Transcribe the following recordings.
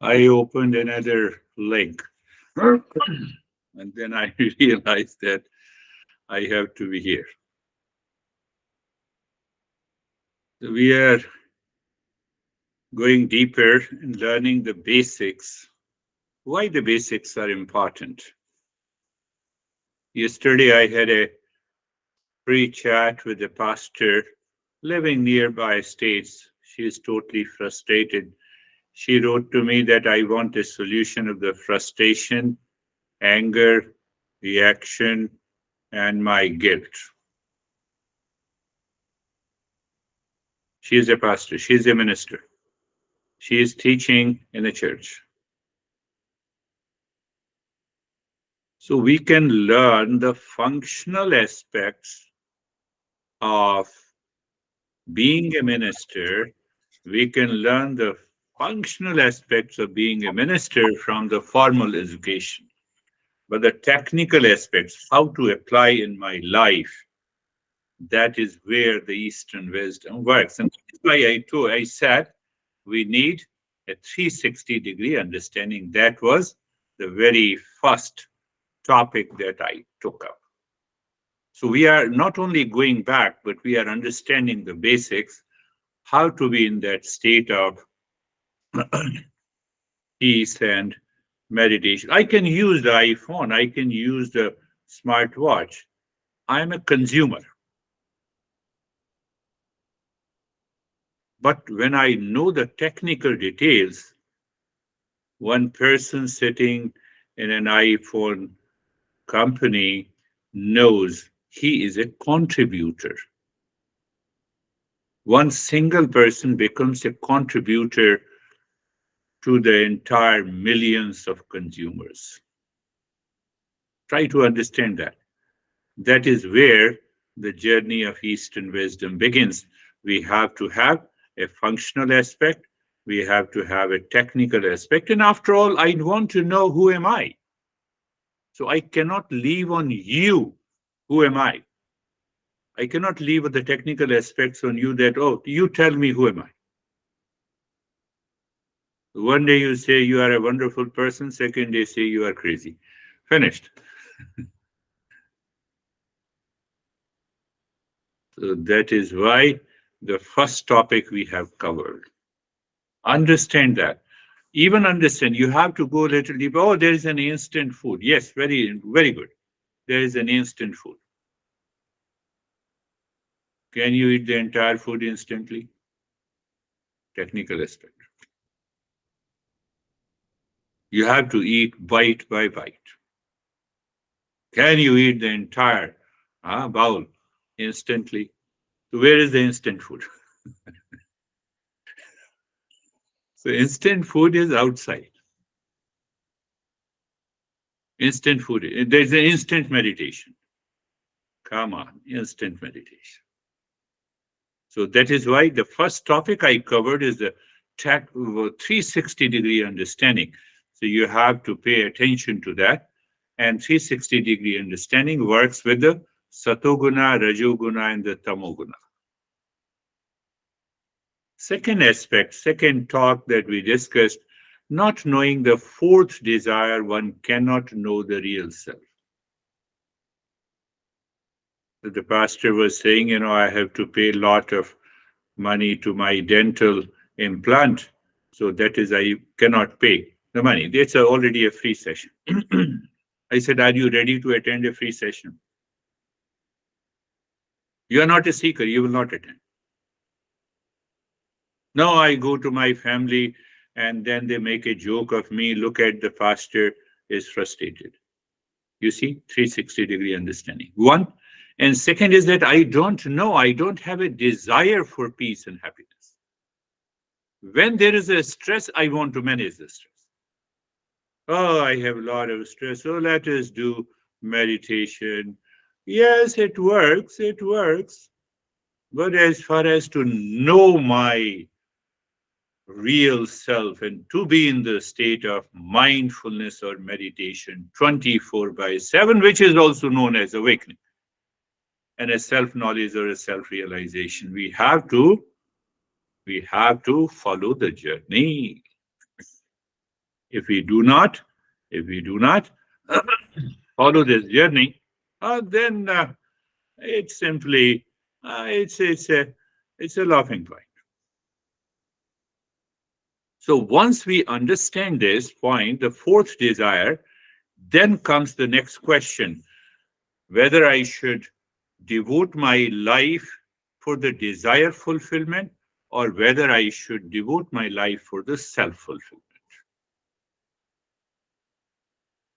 I opened another link and then I realized that I have to be here. So we are going deeper and learning the basics. Why the basics are important. Yesterday I had a free chat with a pastor living nearby states. She is totally frustrated. She wrote to me that I want a solution of the frustration, anger, reaction, and my guilt. She is a pastor, she is a minister, she is teaching in a church. So we can learn the functional aspects of being a minister. We can learn the functional aspects of being a minister from the formal education. But the technical aspects, how to apply in my life, that is where the Eastern wisdom works. And that's why I said we need a 360-degree understanding. That was the very first topic that I took up. So we are not only going back, but we are understanding the basics, how to be in that state of peace and meditation. I can use the iPhone, I can use the smartwatch. I'm a consumer. But when I know the technical details, one person sitting in an iPhone company knows he is a contributor. One single person becomes a contributor to the entire millions of consumers. Try to understand that. That is where the journey of Eastern wisdom begins. We have to have a functional aspect, we have to have a technical aspect, and after all, I want to know who am I. So I cannot leave on you, who am I? I cannot leave with the technical aspects on you that, oh, you tell me who am I. One day you say you are a wonderful person, second day say you are crazy. Finished. So that is why the first topic we have covered. Understand that. Even understand, you have to go a little deeper. Oh, there is an instant food. Yes, very, very good. There is an instant food. Can you eat the entire food instantly? Technical aspect. You have to eat bite by bite. Can you eat the entire bowl instantly? So where is the instant food? So instant food is outside. Instant food. There's an instant meditation. Come on, instant meditation. So that is why the first topic I covered is the 360-degree understanding. So you have to pay attention to that. And 360-degree understanding works with the satoguna, rajoguna, and the tamoguna. Second aspect, second talk that we discussed, not knowing the fourth desire, one cannot know the real self. So the pastor was saying, I have to pay a lot of money to my dental implant. So that is, I cannot pay the money. It's already a free session. I said, are you ready to attend a free session? You are not a seeker, you will not attend. No, I go to my family and then they make a joke of me. Look at the pastor is frustrated. You see, 360-degree understanding. One. And second is that I don't know, I don't have a desire for peace and happiness. When there is a stress, I want to manage the stress. Oh, I have a lot of stress. So let us do meditation. Yes, it works, it works. But as far as to know my real self and to be in the state of mindfulness or meditation 24/7, which is also known as awakening and a self-knowledge or a self-realization, we have to follow the journey. If we do not, if we do not follow this journey, then it's simply it's a laughing point. So once we understand this point, the fourth desire, then comes the next question, whether I should devote my life for the desire fulfillment or whether I should devote my life for the self fulfillment.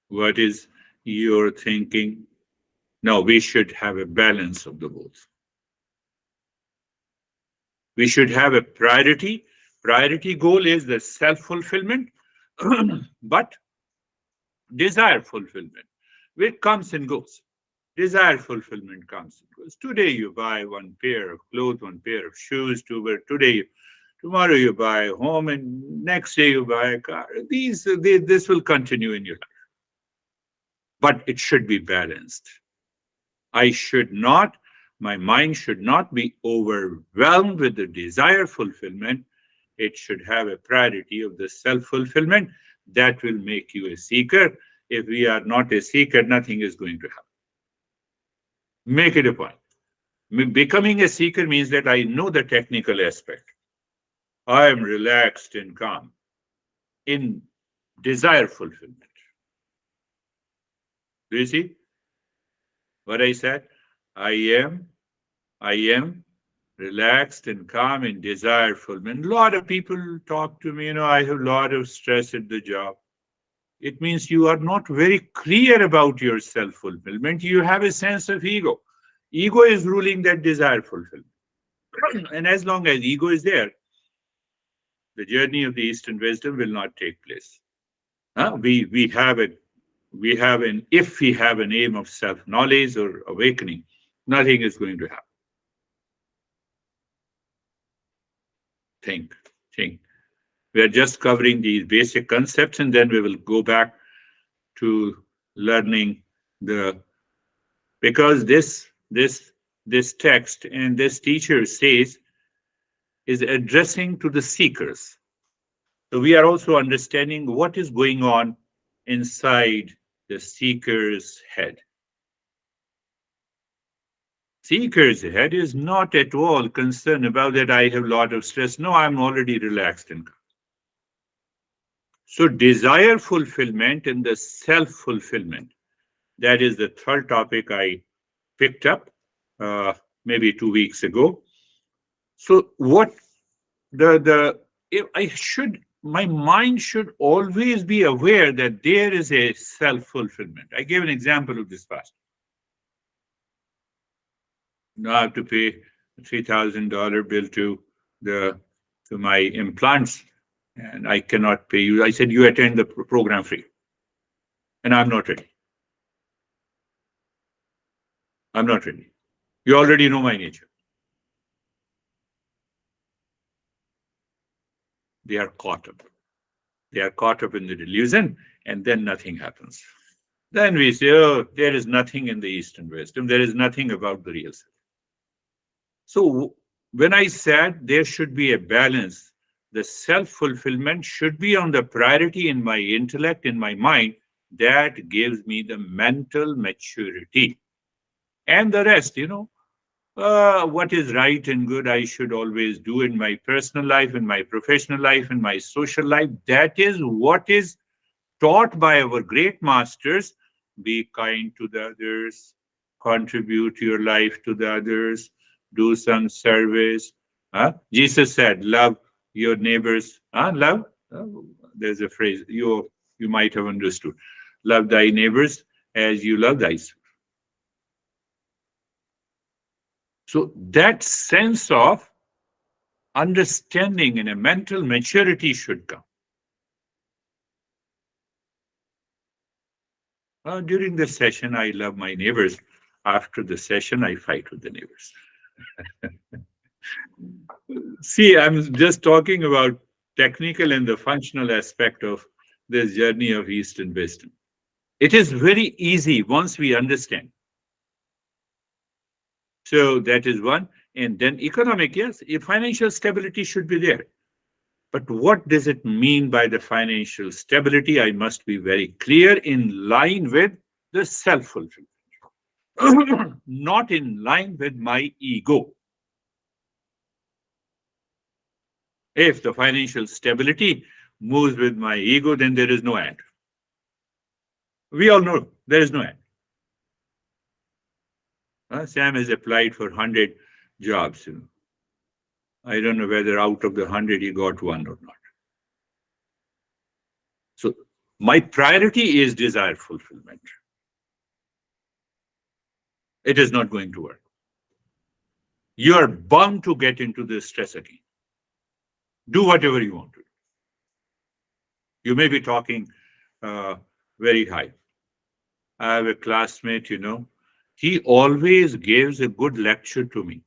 What is your thinking? No, we should have a balance of the both. We should have a priority. Priority goal is the self fulfillment, but desire fulfillment, which comes and goes. Desire fulfillment comes and goes. Today you buy one pair of clothes, one pair of shoes. Today, tomorrow you buy a home, and next day you buy a car. This will continue in your life, but it should be balanced. I should not, my mind should not be overwhelmed with the desire fulfillment. It should have a priority of the self fulfillment that will make you a seeker. If we are not a seeker, nothing is going to happen. Make it a point. Becoming a seeker means that I know the technical aspect. I am relaxed and calm in desire fulfillment. Do you see what I said? I am relaxed and calm in desire fulfillment. A lot of people talk to me, I have a lot of stress at the job. It means you are not very clear about your self fulfillment. You have a sense of ego. Ego is ruling that desire fulfillment. And as long as ego is there, the journey of the Eastern wisdom will not take place. We have if we have an aim of self-knowledge or awakening, nothing is going to happen. Think. We are just covering these basic concepts, and then we will go back to learning because this text and this teacher says is addressing to the seekers. So we are also understanding what is going on inside the seeker's head. Seeker's head is not at all concerned about that I have a lot of stress. No, I'm already relaxed and calm. So desire fulfillment and the self-fulfillment, that is the third topic I picked up maybe 2 weeks ago. So what my mind should always be aware that there is a self-fulfillment. I gave an example of this past. Now I have to pay a $3,000 bill to my implants, and I cannot pay you. I said, you attend the program free. And I'm not ready. I'm not ready. You already know my nature. They are caught up. They are caught up in the delusion, and then nothing happens. Then we say, oh, there is nothing in the Eastern wisdom. There is nothing about the real self. So when I said there should be a balance, the self-fulfillment should be on the priority in my intellect, in my mind. That gives me the mental maturity. And the rest, what is right and good, I should always do in my personal life, in my professional life, in my social life. That is what is taught by our great masters. Be kind to the others, contribute your life to the others, do some service. Jesus said, love your neighbors. Love? There's a phrase you might have understood. Love thy neighbors as you love thyself. So that sense of understanding and a mental maturity should come. During the session, I love my neighbors. After the session, I fight with the neighbors. See, I'm just talking about technical and the functional aspect of this journey of Eastern wisdom. It is very easy once we understand. So that is one. And then economic, yes, financial stability should be there. But what does it mean by the financial stability? I must be very clear, in line with the self-fulfillment, not in line with my ego. If the financial stability moves with my ego, then there is no end. We all know there is no end. Sam has applied for 100 jobs. I don't know whether out of the 100 he got one or not. So my priority is desire fulfillment. It is not going to work. You are bound to get into this stress again. Do whatever you want to do. You may be talking very high. I have a classmate, he always gives a good lecture to me.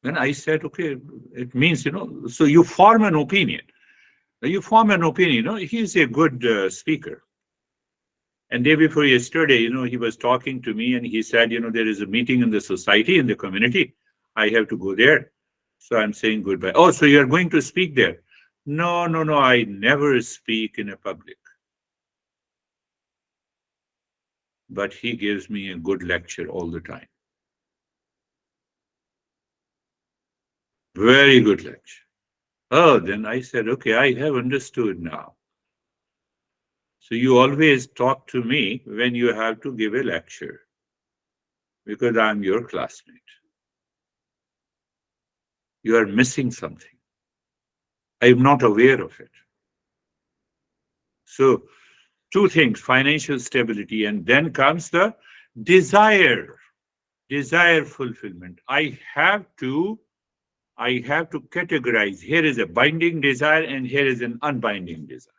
Then I said, okay, it means, so you form an opinion. He's a good speaker. And day before yesterday, he was talking to me and he said, there is a meeting in the society, in the community. I have to go there. So I'm saying goodbye. Oh, so you're going to speak there? No, I never speak in a public. But he gives me a good lecture all the time. Very good lecture. Oh, then I said, okay, I have understood now. So you always talk to me when you have to give a lecture because I'm your classmate. You are missing something. I'm not aware of it. So two things, financial stability, and then comes the desire fulfillment. I have to categorize. Here is a binding desire and here is an unbinding desire.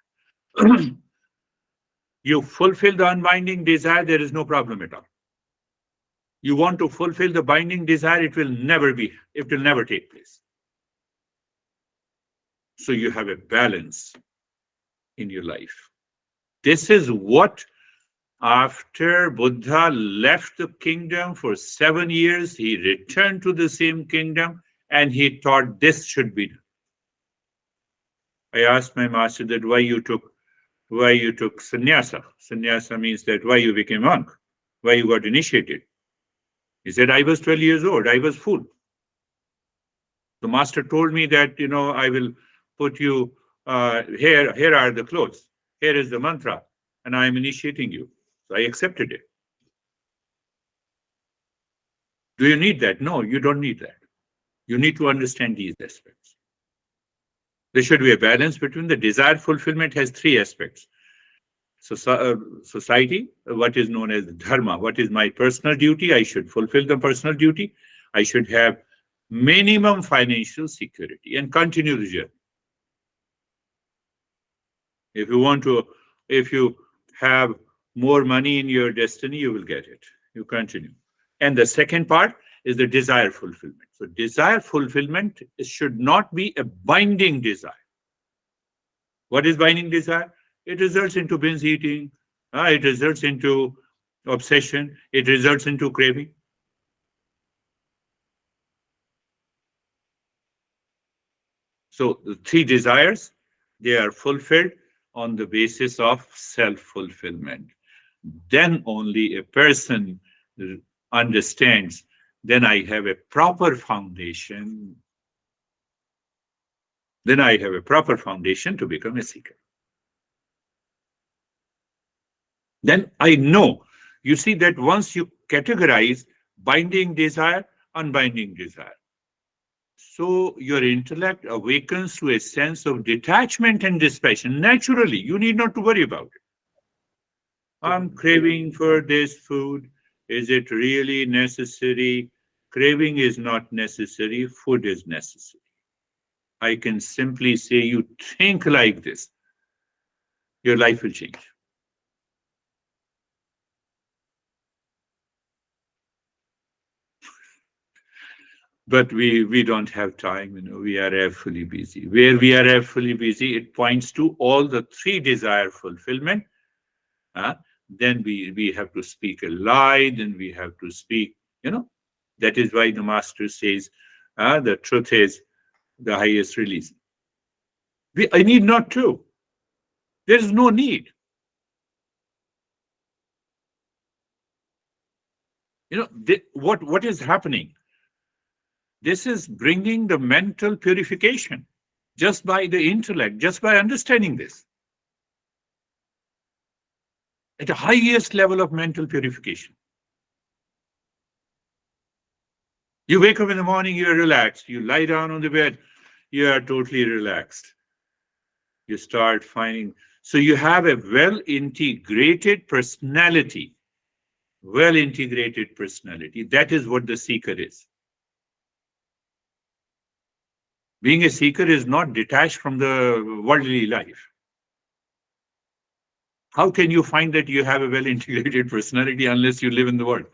You fulfill the unbinding desire, there is no problem at all. You want to fulfill the binding desire, it will never take place. So you have a balance in your life. This is what, after Buddha left the kingdom for 7 years, he returned to the same kingdom and he taught this should be done. I asked my master that why you took sannyasa. Sannyasa means that why you became monk, why you got initiated. He said, I was 12 years old, I was full. The master told me that, I will put you, here are the clothes, here is the mantra, and I am initiating you. So I accepted it. Do you need that? No, you don't need that. You need to understand these aspects. There should be a balance between the desire fulfillment has 3 aspects. So, society, what is known as dharma, what is my personal duty? I should fulfill the personal duty. I should have minimum financial security and continue the journey. If you have more money in your destiny, you will get it. You continue. And the second part is the desire fulfillment. So desire fulfillment should not be a binding desire. What is binding desire? It results into binge eating. It results into obsession. It results into craving. So the 3 desires, they are fulfilled on the basis of self-fulfillment. Then only a person understands, then I have a proper foundation. Then I have a proper foundation to become a seeker. Then I know. You see that once you categorize binding desire, unbinding desire, so your intellect awakens to a sense of detachment and dispassion. Naturally, you need not to worry about it. I'm craving for this food. Is it really necessary? Craving is not necessary. Food is necessary. I can simply say, you think like this, your life will change. But we don't have time, we are fully busy. Where we are fully busy, it points to all the 3 desire fulfillment. Then we have to speak a lie, then we have to speak, that is why the master says, The truth is the highest release. I need not to. There is no need. What is happening? This is bringing the mental purification just by the intellect, just by understanding this. At the highest level of mental purification. You wake up in the morning, you are relaxed. You lie down on the bed, you are totally relaxed. You start finding, so you have a well integrated personality. Well integrated personality. That is what the seeker is. Being a seeker is not detached from the worldly life. How can you find that you have a well integrated personality unless you live in the world?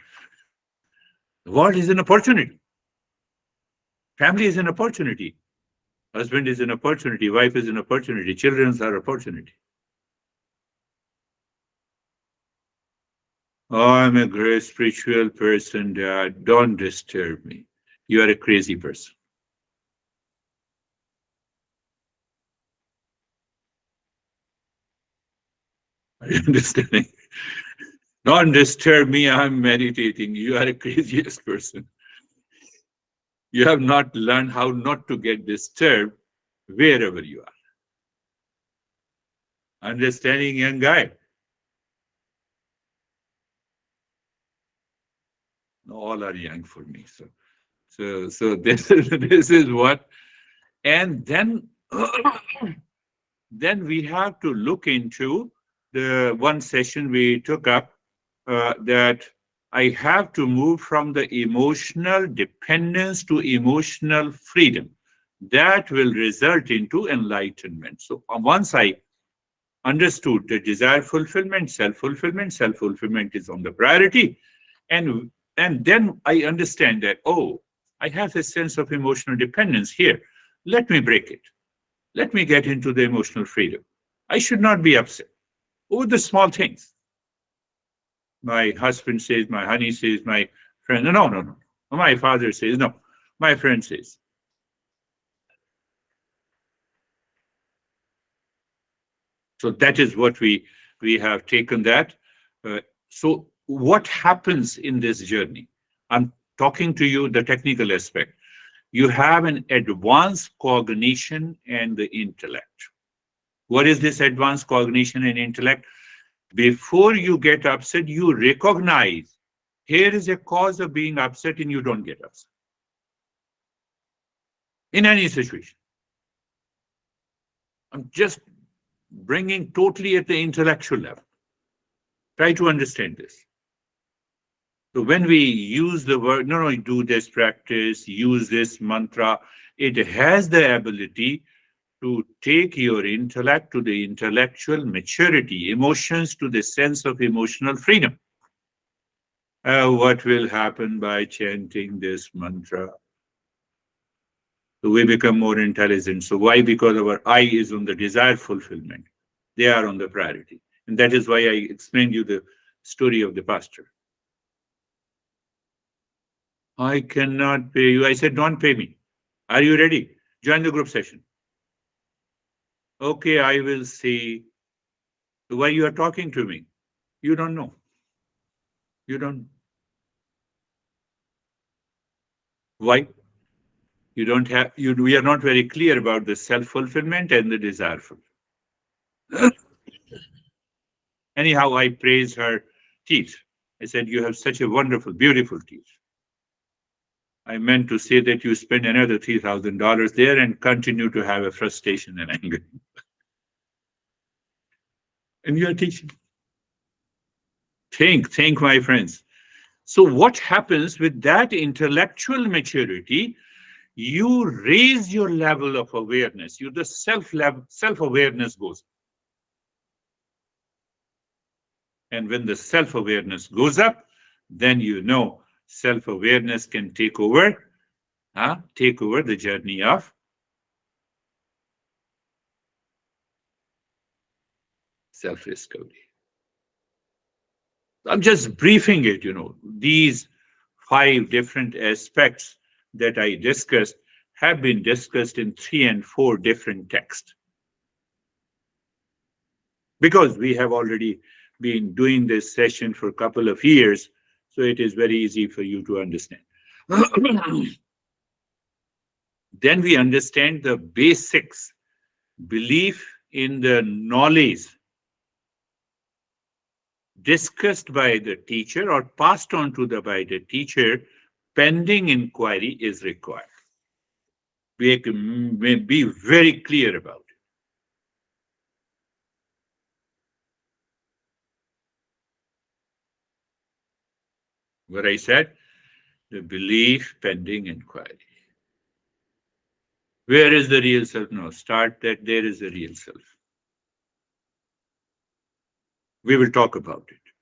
The world is an opportunity. Family is an opportunity. Husband is an opportunity. Wife is an opportunity. Children are opportunity. Oh, I'm a great spiritual person, Dad. Don't disturb me. You are a crazy person. Are you understanding? Don't disturb me. I'm meditating. You are a craziest person. You have not learned how not to get disturbed wherever you are. Understanding, young guy? All are young for me. So this is what, and then then we have to look into the one session we took up, that I have to move from the emotional dependence to emotional freedom. That will result into enlightenment. So once I understood the desire fulfillment, self fulfillment is on the priority, and and then I understand that, oh, I have a sense of emotional dependence here. Let me break it. Let me get into the emotional freedom. I should not be upset over the small things. My husband says, my honey says, my friend, no, no, no, no. My father says, no. My friend says. So that is what we have taken that. So what happens in this journey? I'm talking to you the technical aspect. You have an advanced cognition and the intellect. What is this advanced cognition and intellect? Before you get upset, you recognize here is a cause of being upset and you don't get upset in any situation. I'm just bringing totally at the intellectual level. Try to understand this. So when we use the word, no, no, do this practice, use this mantra, it has the ability to take your intellect to the intellectual maturity, emotions to the sense of emotional freedom. What will happen by chanting this mantra? So we become more intelligent. So why? Because our eye is on the desire fulfillment. They are on the priority. And that is why I explained you the story of the pastor. I cannot pay you. I said, don't pay me. Are you ready? Join the group session. Okay, I will see. Why you are talking to me? You don't know. You don't. Why? You don't have, you, we are not very clear about the self-fulfillment and the desire fulfillment. Anyhow, I praised her teeth. I said, you have such a wonderful, beautiful teeth. I meant to say that you spend another $3,000 there and continue to have a frustration and anger. And you are teaching. Think, my friends. So what happens with that intellectual maturity? You raise your level of awareness. The self-awareness goes. And when the self-awareness goes up, then self-awareness can take over the journey of self-discovery. I'm just briefing it, these 5 different aspects that I discussed have been discussed in 3 and 4 different texts. Because we have already been doing this session for a couple of years, so it is very easy for you to understand. Then we understand the basics, belief in the knowledge discussed by the teacher or passed on to by the teacher, pending inquiry is required. We may be very clear about it. What I said, the belief pending inquiry. Where is the real self? No, start that there is a real self. We will talk about it.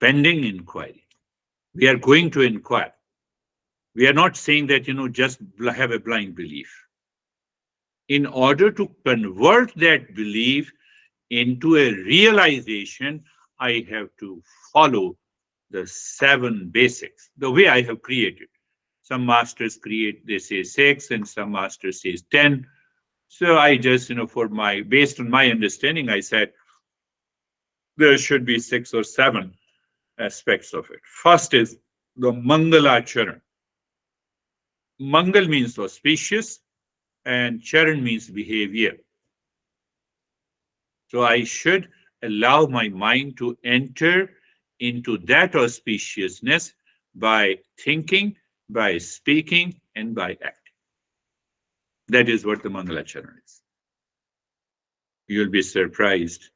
Pending inquiry. We are going to inquire. We are not saying that, just have a blind belief. In order to convert that belief into a realization, I have to follow the 7 basics, the way I have created. Some masters create, they say 6, and some masters says 10. So I just, based on my understanding, I said there should be 6 or 7 aspects of it. First is the mangalacharan. Mangal means auspicious, and charan means behavior. So I should allow my mind to enter into that auspiciousness by thinking, by speaking, and by acting. That is what the mangalacharan is. You'll be surprised.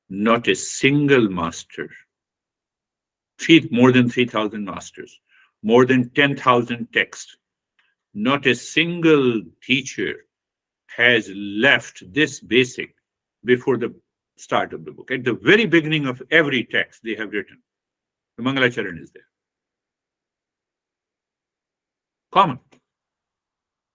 Not a single master, more than 3,000 masters, more than 10,000 texts, not a single teacher has left this basic before the start of the book. At the very beginning of every text they have written, the mangalacharan is there. Common.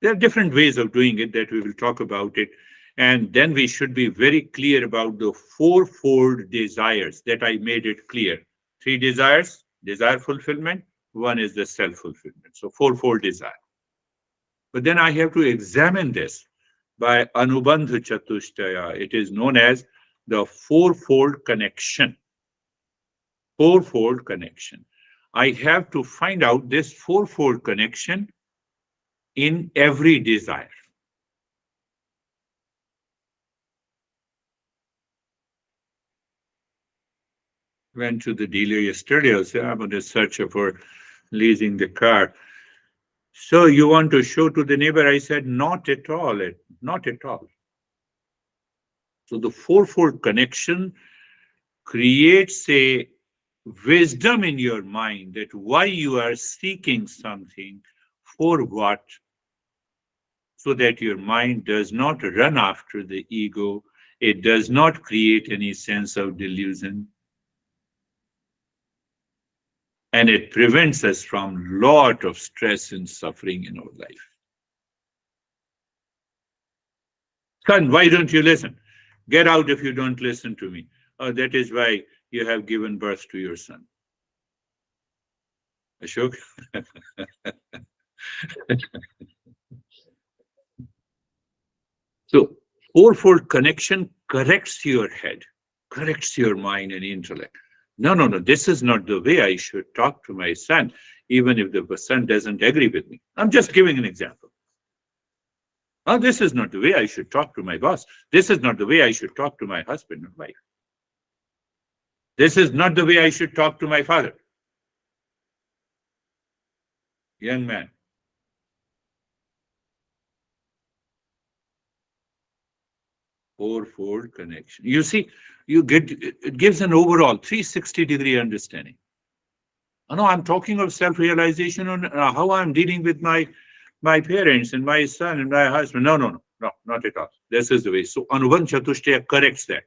There are different ways of doing it that we will talk about it. And then we should be very clear about the 4-fold desires that I made it clear. 3 desires, desire fulfillment. 1 is the self-fulfillment. So 4-fold desire. But then I have to examine this by Anubandha Chatushtaya. It is known as the 4-fold connection. 4-fold connection. I have to find out this 4-fold connection in every desire. Went to the dealer yesterday. I said, I'm on a search for leasing the car. So you want to show to the neighbor? I said, not at all. Not at all. So the 4-fold connection creates a wisdom in your mind that why you are seeking something, for what, so that your mind does not run after the ego. It does not create any sense of delusion. And it prevents us from a lot of stress and suffering in our life. Son, why don't you listen? Get out if you don't listen to me. Oh, that is why you have given birth to your son. Ashok? So, 4-fold connection corrects your head, corrects your mind and intellect. No, this is not the way I should talk to my son, even if the son doesn't agree with me. I'm just giving an example. Oh, this is not the way I should talk to my boss. This is not the way I should talk to my husband and wife. This is not the way I should talk to my father. Young man. Four-fold connection. You see, it gives an overall 360-degree understanding. No, I'm talking of self-realization on how I'm dealing with my parents and my son and my husband. No, not at all. This is the way. So Anuban Chatushtaya corrects that.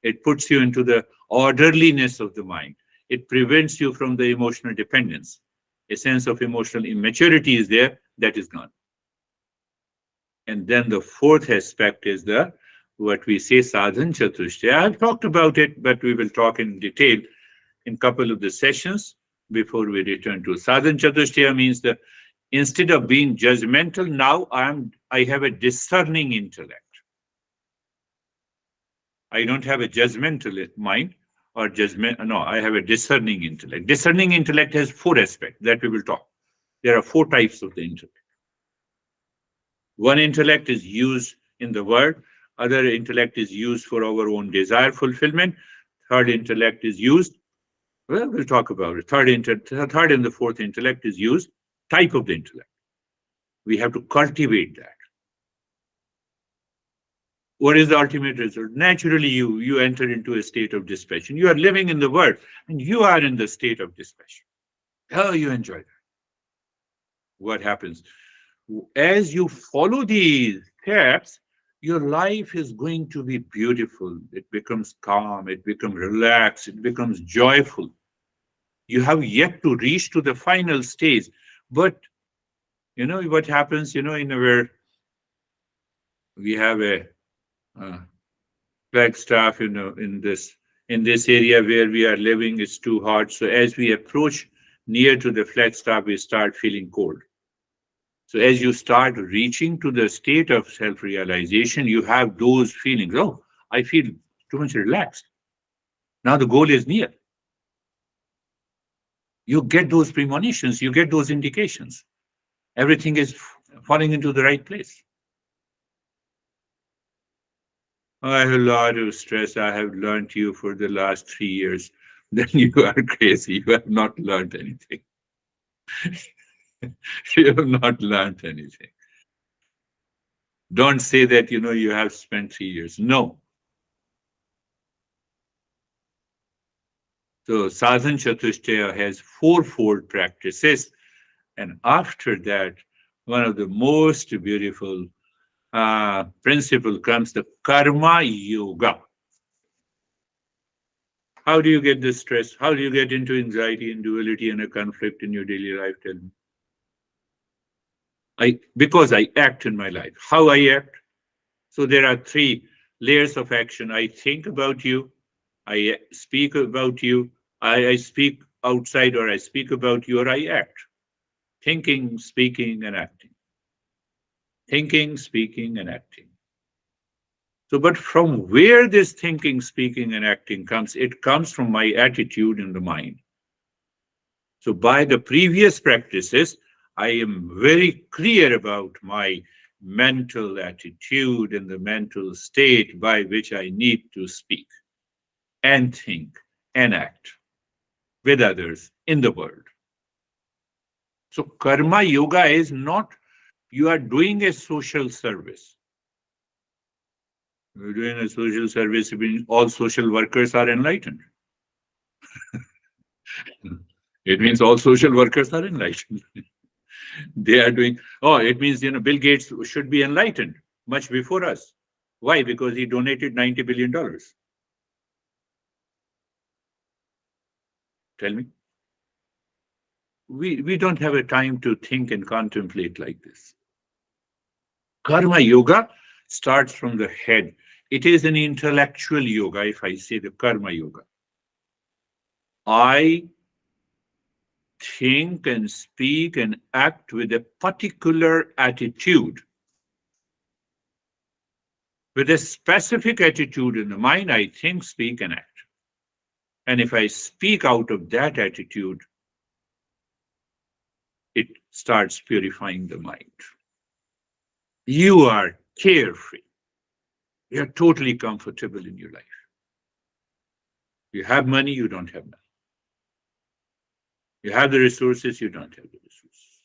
It puts you into the orderliness of the mind. It prevents you from the emotional dependence. A sense of emotional immaturity is there, that is gone. And then the 4th aspect is what we say sadhana chatushtaya. I've talked about it, but we will talk in detail in a couple of the sessions. before we return to sadhan chatushtaya means the instead of being judgmental, now I have a discerning intellect. I don't have a judgmental mind or judgment. No, I have a discerning intellect. Discerning intellect has four aspects that we will talk. There are four types of the intellect. One intellect is used in the world. Other intellect is used for our own desire fulfillment. Third intellect is used. Well, we'll talk about it. Third and the fourth intellect is used. Type of the intellect. We have to cultivate that. What is the ultimate result? Naturally, you enter into a state of dispassion. You are living in the world, and you are in the state of dispassion. Oh, you enjoy that. What happens? As you follow these steps, your life is going to be beautiful. It becomes calm, it becomes relaxed, it becomes joyful. You have yet to reach to the final stage. But you know what happens, in our we have a uh, Flagstaff, in this area where we are living, it's too hot. So as we approach near to the Flagstaff, we start feeling cold. So as you start reaching to the state of self-realization, you have those feelings. Oh, I feel too much relaxed. Now the goal is near. You get those premonitions, you get those indications. Everything is falling into the right place. I have a lot of stress. I have learned you for the last 3 years. Then you are crazy. You have not learned anything. You have not learned anything. Don't say that, you have spent 3 years. No. So sadhan chatushtaya has fourfold practices. And after that, one of the most beautiful principle comes the karma yoga. How do you get this stress? How do you get into anxiety and duality and a conflict in your daily life? Tell me. Because I act in my life. How I act? So there are three layers of action. I think about you, I speak about you, I speak outside, or I speak about you, or I act. Thinking, speaking, and acting. Thinking, speaking, and acting. So, but from where this thinking, speaking, and acting comes, it comes from my attitude in the mind. So, by the previous practices, I am very clear about my mental attitude and the mental state by which I need to speak and think and act with others in the world. So, karma yoga is not you are doing a social service. You're doing a social service, means all social workers are enlightened. It means all social workers are enlightened. They are doing, oh, it means, Bill Gates should be enlightened much before us. Why? Because he donated $90 billion. Tell me. We don't have a time to think and contemplate like this. Karma yoga starts from the head. It is an intellectual yoga, if I say the karma yoga. I think and speak and act with a particular attitude, with a specific attitude in the mind. I think, speak, and act. And if I speak out of that attitude, it starts purifying the mind. You are carefree. You're totally comfortable in your life. You have money, you don't have money. You have the resources, you don't have the resources.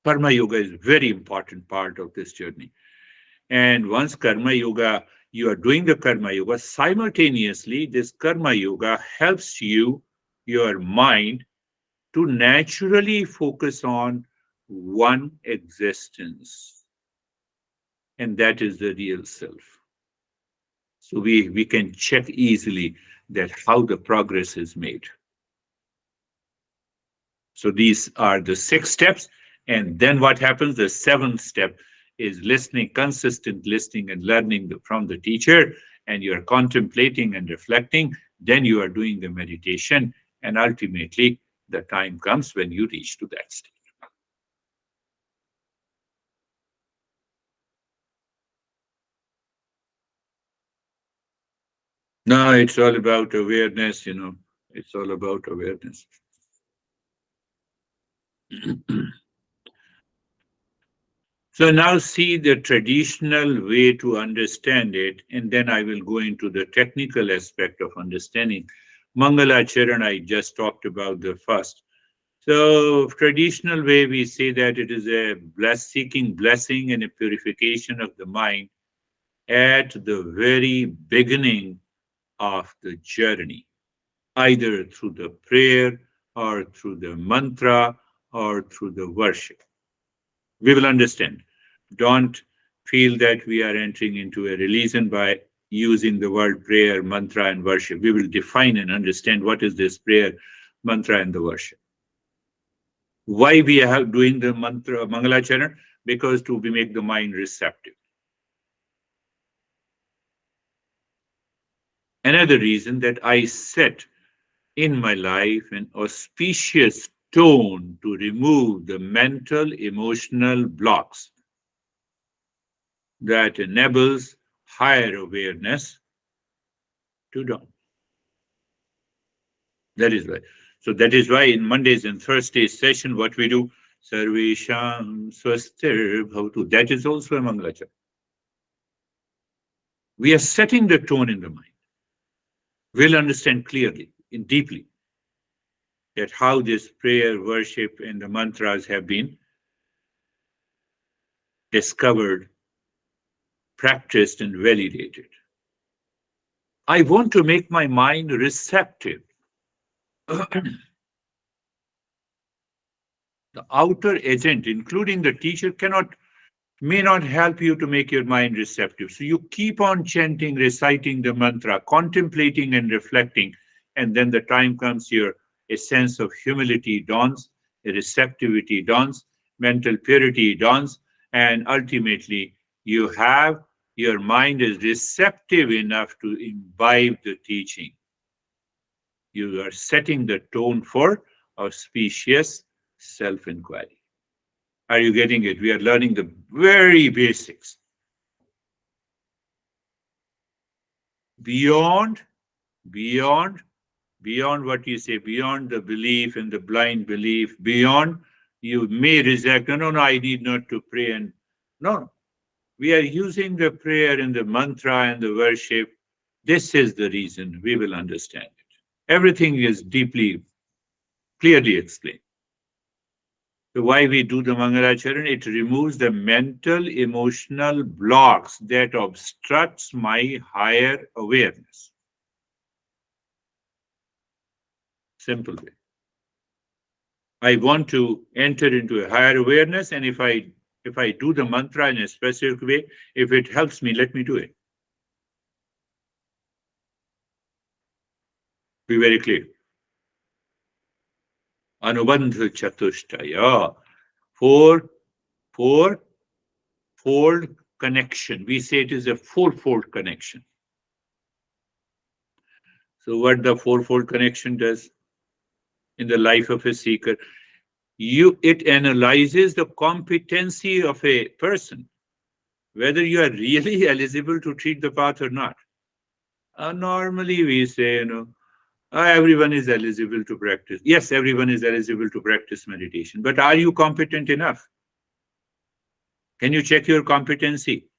Karma yoga is a very important part of this journey. And once karma yoga, you are doing the karma yoga, simultaneously, this karma yoga helps you, your mind, to naturally focus on one existence. And that is the real self. So we can check easily that how the progress is made. So these are the 6 steps. And then what happens? The 7th step is listening, consistent listening and learning from the teacher. and you are contemplating and reflecting, then you are doing the meditation, and ultimately the time comes when you reach to that state. No, it's all about awareness, it's all about awareness. So now see the traditional way to understand it, and then I will go into the technical aspect of understanding. Mangalacharan, I just talked about the first. So traditional way we say that it is a seeking blessing and a purification of the mind at the very beginning of the journey, either through the prayer or through the mantra or through the worship. We will understand. Don't feel that we are entering into a religion by using the word prayer, mantra, and worship. We will define and understand what is this prayer, mantra, and the worship. Why we are doing the mantra, Mangalacharan? Because to make the mind receptive. Another reason that I set in my life an auspicious tone to remove the mental, emotional blocks that enables higher awareness to dawn. That is why. So that is why in Mondays and Thursdays session, what we do, Sarvesham Swastir Bhavatu, that is also a Mangalacharan. We are setting the tone in the mind. We'll understand clearly and deeply that how this prayer, worship, and the mantras have been discovered, practiced, and validated. I want to make my mind receptive. The outer agent, including the teacher, may not help you to make your mind receptive. So you keep on chanting, reciting the mantra, contemplating and reflecting, and then the time comes here, a sense of humility dawns, a receptivity dawns, mental purity dawns, and ultimately your mind is receptive enough to imbibe the teaching. You are setting the tone for auspicious self-inquiry. Are you getting it? We are learning the very basics. Beyond, beyond, beyond what you say, beyond the belief and the blind belief, beyond you may reject, no, no, no, I need not to pray. And no, we are using the prayer and the mantra and the worship. This is the reason we will understand it. Everything is deeply, clearly explained. So why we do the Mangalacharan? It removes the mental, emotional blocks that obstructs my higher awareness. Simple way. I want to enter into a higher awareness, and if I do the mantra in a specific way, if it helps me, let me do it. Be very clear. Anubandha chatushtaya. Four, four fold connection. We say it is a fourfold connection. So what the fourfold connection does in the life of a seeker? It analyzes the competency of a person, whether you are really eligible to treat the path or not. Normally we say, everyone is eligible to practice. Yes, everyone is eligible to practice meditation, but are you competent enough? Can you check your competency?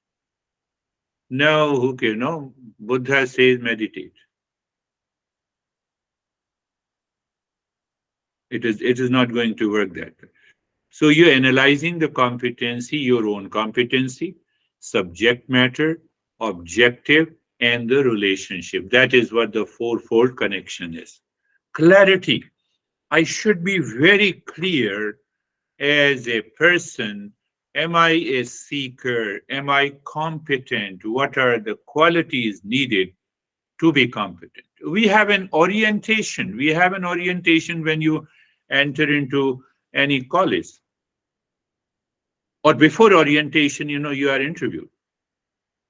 No, who cares? No, Buddha says meditate. It is not going to work that way. So you're analyzing the competency, your own competency, subject matter, objective, and the relationship. That is what the fourfold connection is. Clarity. I should be very clear as a person. Am I a seeker? Am I competent? What are the qualities needed to be competent? We have an orientation. We have an orientation when you enter into any college. Or before orientation, you are interviewed.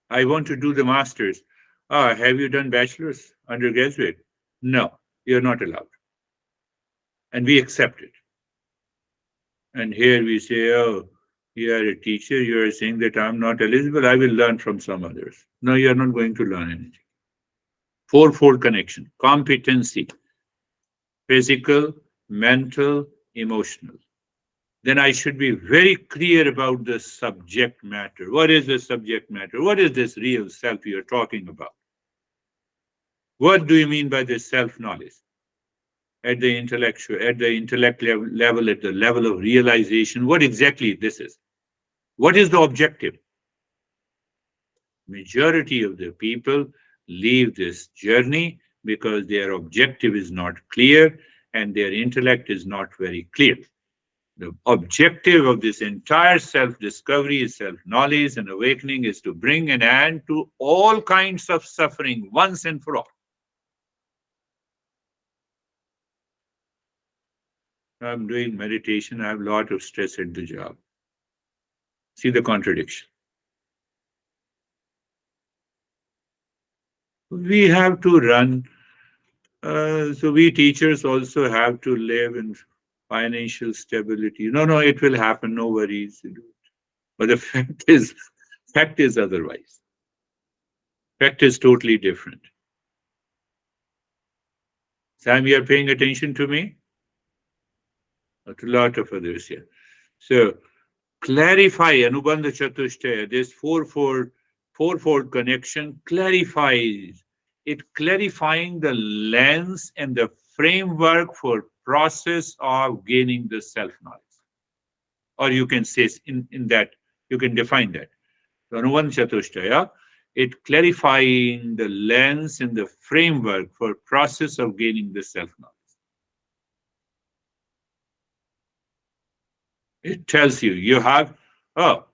I want to do the master's. Ah, have you done bachelor's, undergraduate? No, you're not allowed. And we accept it. And here we say, oh, you are a teacher, you are saying that I'm not eligible, I will learn from some others. No, you're not going to learn anything. Fourfold connection: competency, physical, mental, emotional. Then I should be very clear about the subject matter. What is the subject matter? What is this real self you're talking about? What do you mean by this self knowledge? At the intellectual, at the intellect level, at the level of realization, what exactly this is? What is the objective? Majority of the people leave this journey because their objective is not clear and their intellect is not very clear. The objective of this entire self discovery, self knowledge, and awakening is to bring an end to all kinds of suffering once and for all. I'm doing meditation, I have a lot of stress at the job. See the contradiction. We have to run. So we teachers also have to live in financial stability. No, no, it will happen. No worries. But the fact is otherwise. Fact is totally different. Sam, you are paying attention to me? To a lot of others here. So clarify Anubandha Chatushtaya, this fourfold connection clarifies. It clarifying the lens and the framework for process of gaining the self-knowledge. Or you can say in that, you can define that. Anubandha Chatushtaya, it clarifying the lens and the framework for process of gaining the self-knowledge. It tells you, you have, oh,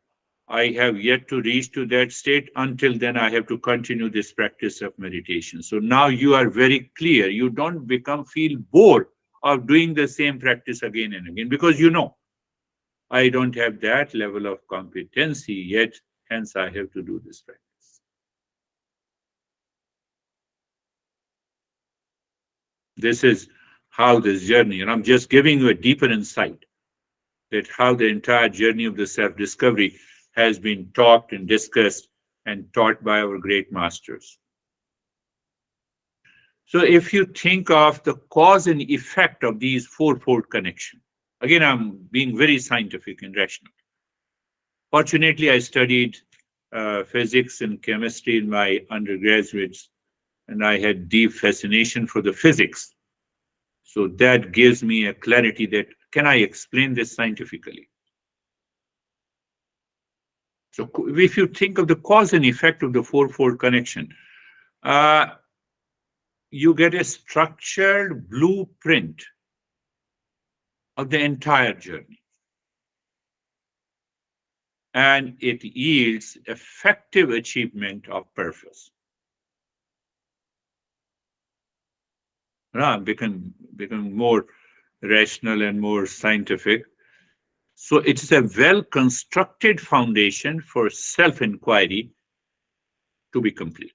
I have yet to reach to that state. Until then, I have to continue this practice of meditation. So now you are very clear. You don't feel bored of doing the same practice again and again because you know, I don't have that level of competency yet. Hence, I have to do this practice. This is how this journey, and I'm just giving you a deeper insight that how the entire journey of the self-discovery has been talked and discussed and taught by our great masters. So if you think of the cause and effect of these fourfold connection, again, I'm being very scientific and rational. Fortunately, I studied physics and chemistry in my undergraduates, and I had deep fascination for the physics. So that gives me a clarity that can I explain this scientifically? So if you think of the cause and effect of the fourfold connection, uh, you get a structured blueprint of the entire journey. And it yields effective achievement of purpose. Become more rational and more scientific. So it is a well-constructed foundation for self-inquiry to be complete.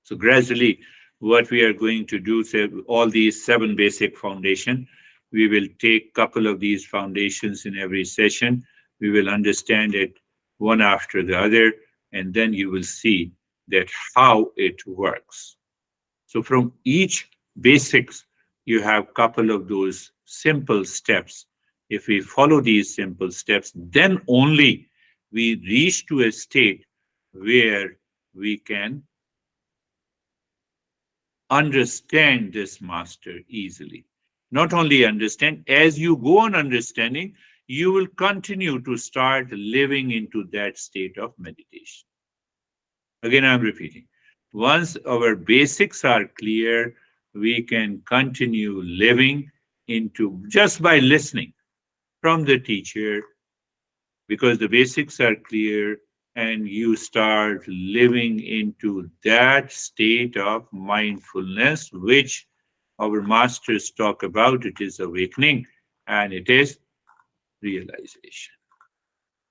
So gradually, what we are going to do, say all these 7 basic foundation, we will take couple of these foundations in every session. We will understand it one after the other, and then you will see that how it works. So from each basics, you have couple of those simple steps. If we follow these simple steps, then only we reach to a state where we can understand this master easily. Not only understand, as you go on understanding, you will continue to start living into that state of meditation. Again, I'm repeating. Once our basics are clear, we can continue living into just by listening from the teacher because the basics are clear and you start living into that state of mindfulness, which our masters talk about. It is awakening and it is realization.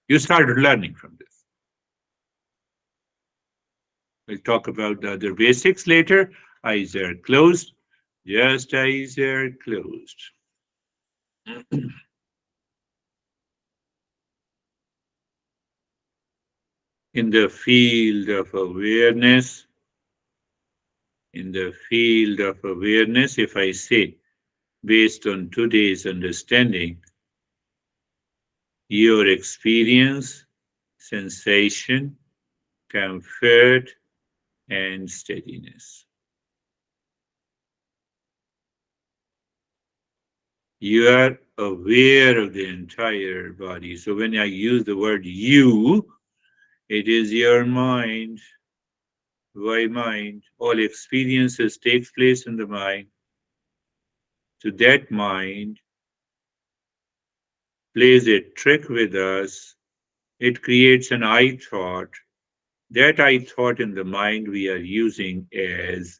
You start learning from this. We'll talk about the other basics later. Eyes are closed. Just eyes are closed. In the field of awareness, in the field of awareness, if I say, based on today's understanding, your experience, sensation, comfort, and steadiness. You are aware of the entire body. So when I use the word you, it is your mind. Why mind? All experiences takes place in the mind. So that mind plays a trick with us. It creates an I thought. That I thought in the mind we are using as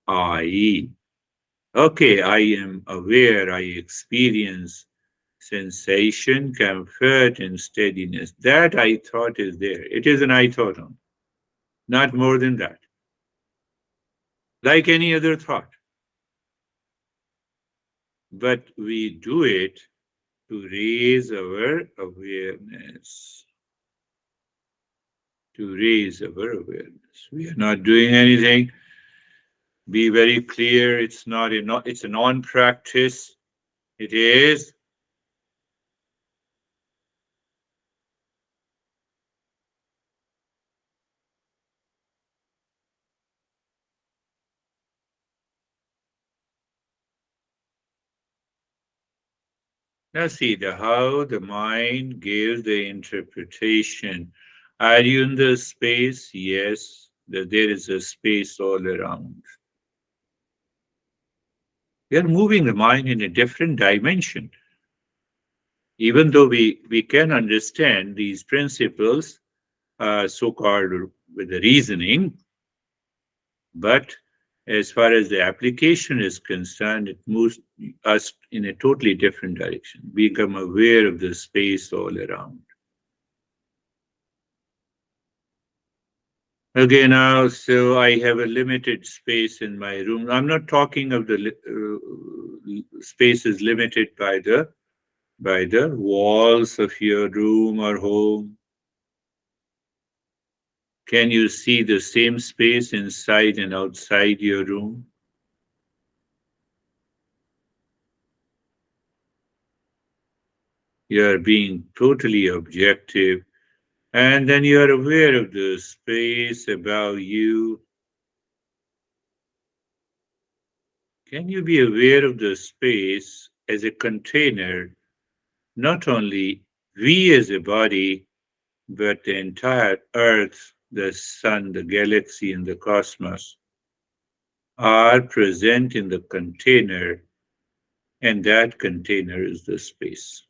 I. Okay, I am aware, I experience sensation, comfort, and steadiness. That I thought is there. It is an I thought, only, not more than that. Like any other thought. But we do it to raise our awareness. To raise our awareness. We are not doing anything. Be very clear. It's a non-practice. It is. Now see how the mind gives the interpretation. Are you in the space? Yes, that there is a space all around. We are moving the mind in a different dimension. Even though we can understand these principles, so-called with the reasoning, but as far as the application is concerned, it moves us in a totally different direction. Become aware of the space all around. Okay, now, so I have a limited space in my room. I'm not talking of the space is limited by the walls of your room or home. Can you see the same space inside and outside your room? You are being totally objective, and then you are aware of the space above you. Can you be aware of the space as a container, not only we as a body, but the entire Earth, the Sun, the galaxy, and the cosmos are present in the container, and that container is the space.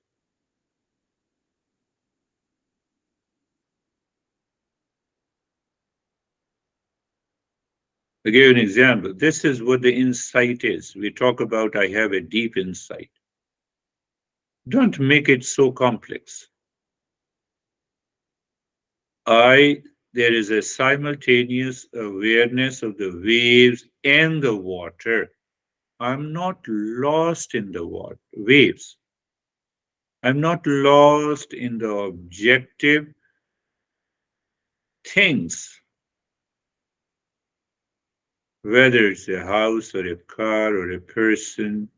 I'll give you an example. This is what the insight is. We talk about I have a deep insight. Don't make it so complex. There is a simultaneous awareness of the waves and the water. I'm not lost in the waves. I'm not lost in the objective things, whether it's a house or a car or a person,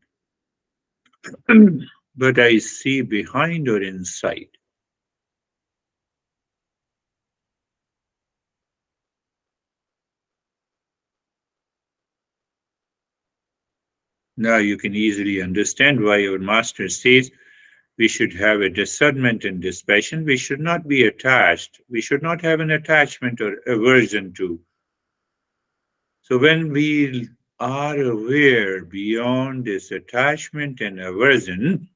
but I see behind or inside. Now you can easily understand why our master says we should have a discernment and dispassion. We should not be attached. We should not have an attachment or aversion to. So when we are aware beyond this attachment and aversion,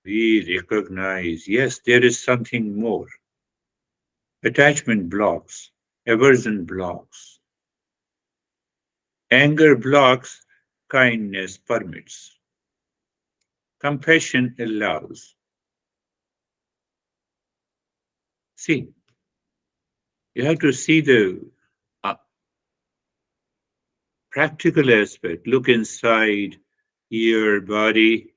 we recognize, yes, there is something more. Attachment blocks, aversion blocks, anger blocks, kindness permits. Compassion allows. See, you have to see the uh, practical aspect. Look inside your body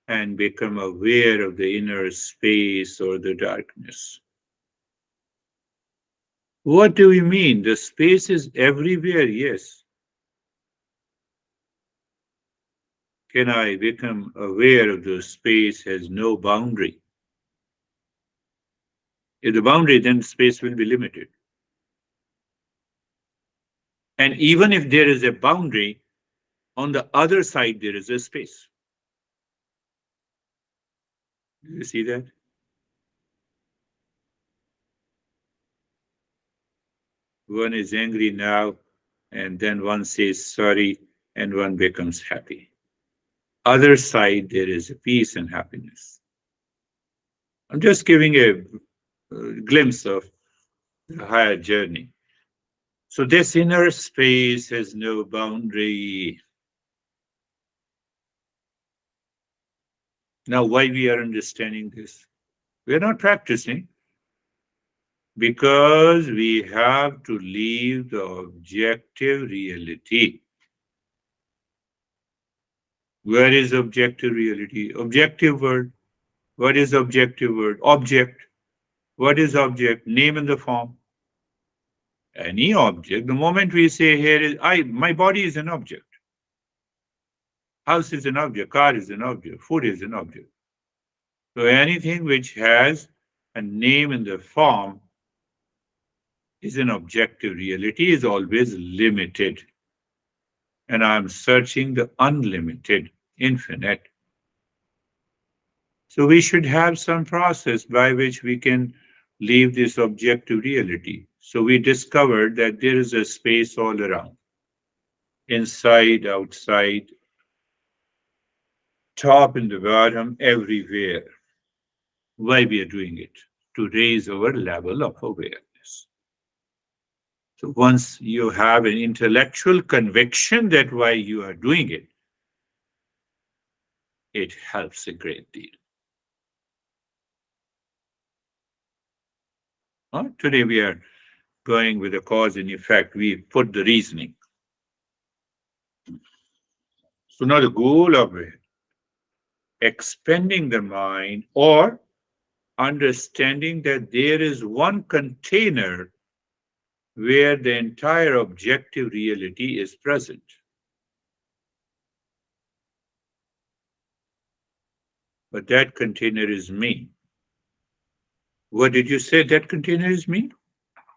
and become aware of the inner space or the darkness. What do we mean? The space is everywhere, yes. Can I become aware of the space has no boundary? If the boundary, then space will be limited. And even if there is a boundary, on the other side there is a space. Do you see that? One is angry now, and then one says sorry, and one becomes happy. Other side, there is peace and happiness. I'm just giving a glimpse of the higher journey. So this inner space has no boundary. Now, why we are understanding this? We are not practicing because we have to leave the objective reality. Where is objective reality? Objective word. What is objective word? Object. What is object? Name and the form. Any object. The moment we say here is my body is an object. House is an object. Car is an object. Food is an object. So anything which has a name in the form is an objective reality, is always limited. And I'm searching the unlimited, infinite. So we should have some process by which we can leave this objective reality. So we discovered that there is a space all around, inside, outside, top and the bottom, everywhere. Why we are doing it? To raise our level of awareness. So once you have an intellectual conviction that why you are doing it, it helps a great deal. Today we are going with the cause and effect. We put the reasoning. So now the goal of it, expanding the mind or understanding that there is one container where the entire objective reality is present. But that container is me. What did you say? That container is me?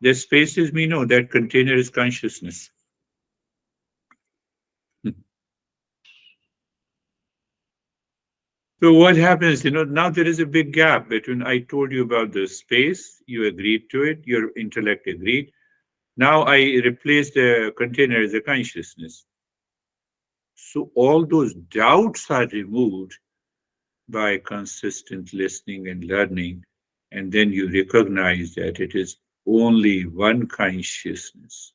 The space is me? No, that container is consciousness. So what happens, now there is a big gap between I told you about the space, you agreed to it, your intellect agreed. Now I replace the container as a consciousness. So all those doubts are removed by consistent listening and learning. And then you recognize that it is only one consciousness.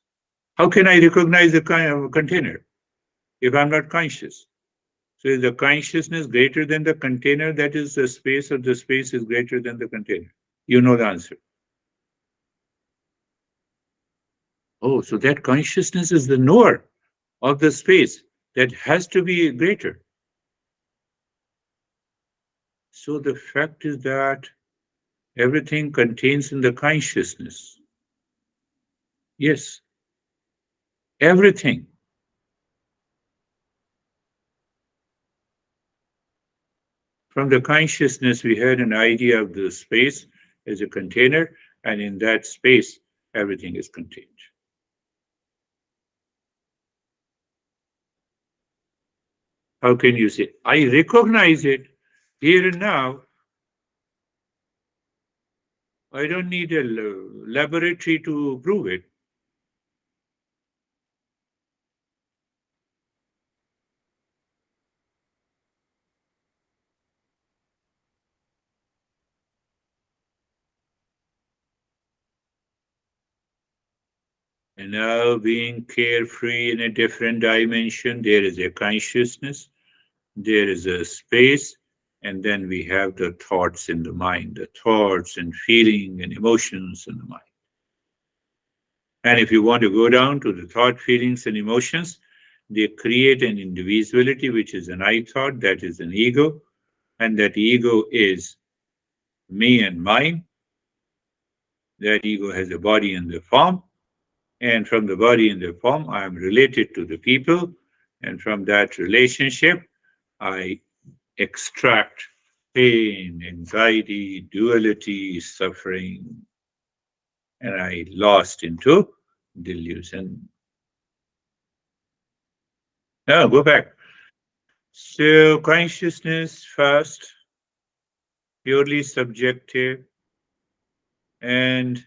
How can I recognize the container if I'm not conscious? So is the consciousness greater than the container that is the space, or the space is greater than the container? You know the answer. Oh, so that consciousness is the knower of the space that has to be greater. So the fact is that everything contains in the consciousness. Yes, everything. From the consciousness, we had an idea of the space as a container, and in that space, everything is contained. How can you say, I recognize it here and now? I don't need a laboratory to prove it. And now, being carefree in a different dimension, there is a consciousness, there is a space, And then we have the thoughts in the mind, the thoughts and feeling and emotions in the mind. And if you want to go down to the thought, feelings, and emotions, they create an individuality, which is an I thought, that is an ego, and that ego is me and mine. That ego has a body and the form, and from the body and the form, I am related to the people, and from that relationship, I extract pain, anxiety, duality, suffering, and I lost into delusion. Now go back. So consciousness first, purely subjective, and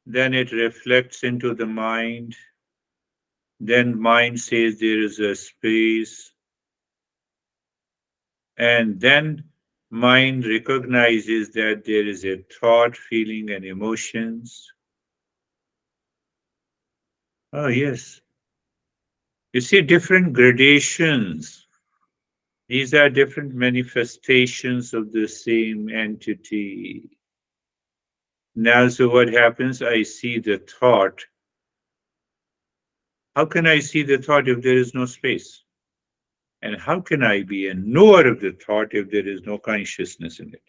then it reflects into the mind. Then mind says there is a space, and then mind recognizes that there is a thought, feeling, and emotions. Oh, yes. You see different gradations. These are different manifestations of the same entity. Now, so what happens? I see the thought. How can I see the thought if there is no space? And how can I be a knower of the thought if there is no consciousness in it?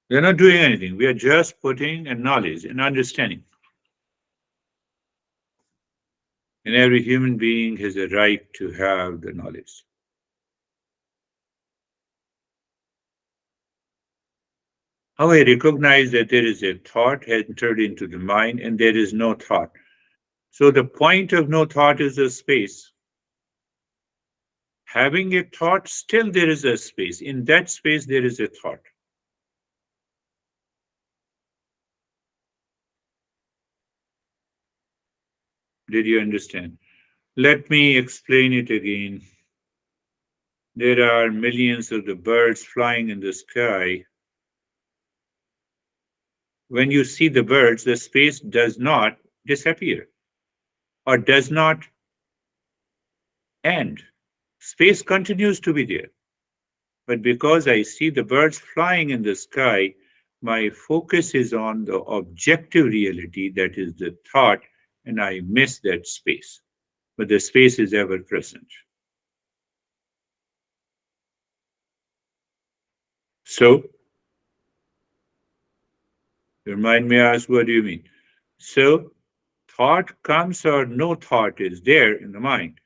We are not doing anything. We are just putting a knowledge and understanding. And every human being has a right to have the knowledge. How I recognize that there is a thought entered into the mind and there is no thought. So the point of no thought is a space. Having a thought, still there is a space. In that space, there is a thought. Did you understand? Let me explain it again. There are millions of the birds flying in the sky. When you see the birds, the space does not disappear or does not end. Space continues to be there. But because I see the birds flying in the sky, my focus is on the objective reality, that is the thought, and I miss that space. But the space is ever present. So, your mind may ask, what do you mean? So, thought comes or no thought is there in the mind.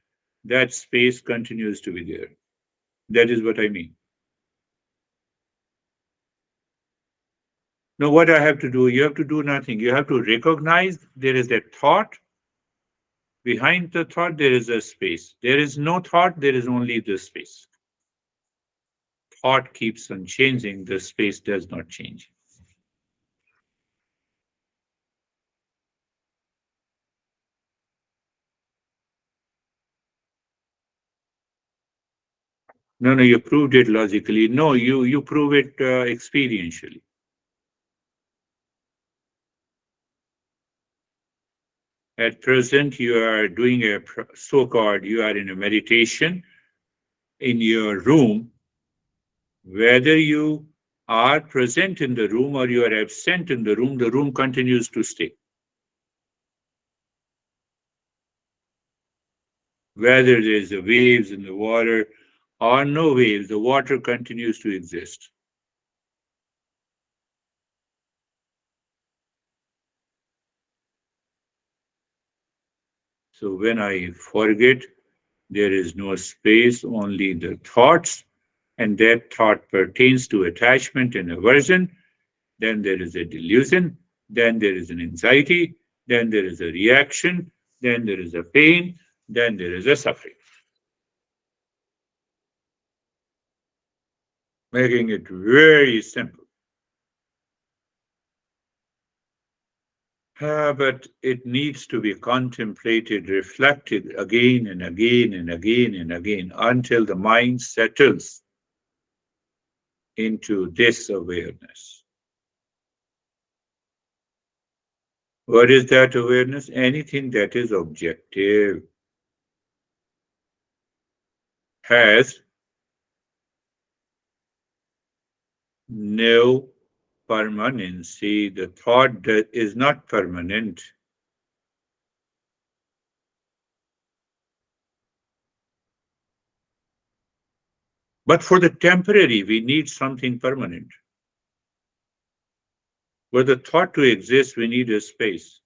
That space continues to be there. That is what I mean. Now, what I have to do, you have to do nothing. You have to recognize there is a thought. Behind the thought, there is a space. There is no thought, there is only the space. Thought keeps on changing, the space does not change. No, no, you proved it logically. No, you prove it experientially. At present, you are doing a so-called, you are in a meditation in your room. Whether you are present in the room or you are absent in the room continues to stay. Whether there's a waves in the water or no waves, the water continues to exist. So when I forget, there is no space, only the thoughts, and that thought pertains to attachment and aversion. Then there is a delusion, then there is an anxiety, then there is a reaction, then there is a pain, then there is a suffering. Making it very simple. But it needs to be contemplated, reflected again and again and again and again until the mind settles into this awareness. What is that awareness? Anything that is objective. has no permanency. The thought that is not permanent. But for the temporary, we need something permanent. For the thought to exist, we need a space.